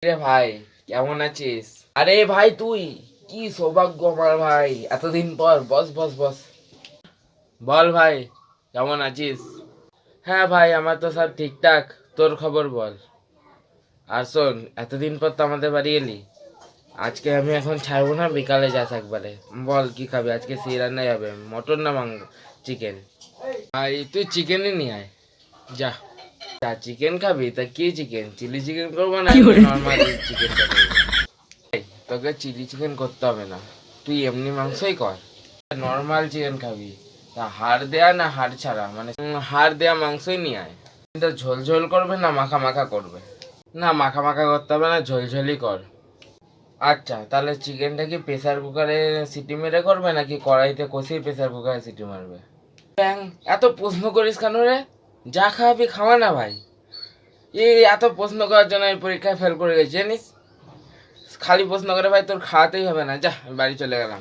রে ভাই, কেমন আছিস? আরে ভাই তুই, কি সৌভাগ্য আমার ভাই, এতদিন পর। বস বস বস। বল ভাই, কেমন আছিস? হ্যাঁ ভাই, আমার তো সব ঠিকঠাক। তোর খবর বল। আর শোন, এতদিন পর তো আমাদের বাড়ি এলি। আজকে আমি এখন ছাড়বো না, বিকালে যাস একবারে। বল কি খাবি আজকে? সেই রান্নাই হবে, মটন না চিকেন? ভাই তুই চিকেনই নিয়ে আয়, যা। যা, চিকেন খাবি? তা কি চিকেন, চিলি চিকেন করবো না নর্মাল চিকেনটা করবো? তোকে চিলি চিকেন করতে হবে না, তুই এমনি মাংসই কর। নর্মাল চিকেন খাবি? তা হাড় দেয়া না হাড় ছাড়া, মানে হাড় দেয়া মাংসই নিয়ে আয়। এটা ঝোল ঝোল করবে না মাখা মাখা করবে? না, মাখা মাখা করতে হবে না, ঝোলঝোলই কর। আচ্ছা, তাহলে চিকেনটা কি প্রেসার কুকারে সিটি মেরে করবে নাকি কড়াইতে কষিয়ে প্রেসার কুকারে সিটি মারবে? ব্যাং, এত প্রশ্ন করিস কেন রে? যা খাওয়াবি খাওয়া না ভাই। এই এত প্রশ্ন করার জন্য আমি পরীক্ষায় ফেল করে গেছি জানিস? খালি প্রশ্ন করে ভাই, তোর খাওয়াতেই হবে না, যা আমি বাড়ি চলে গেলাম।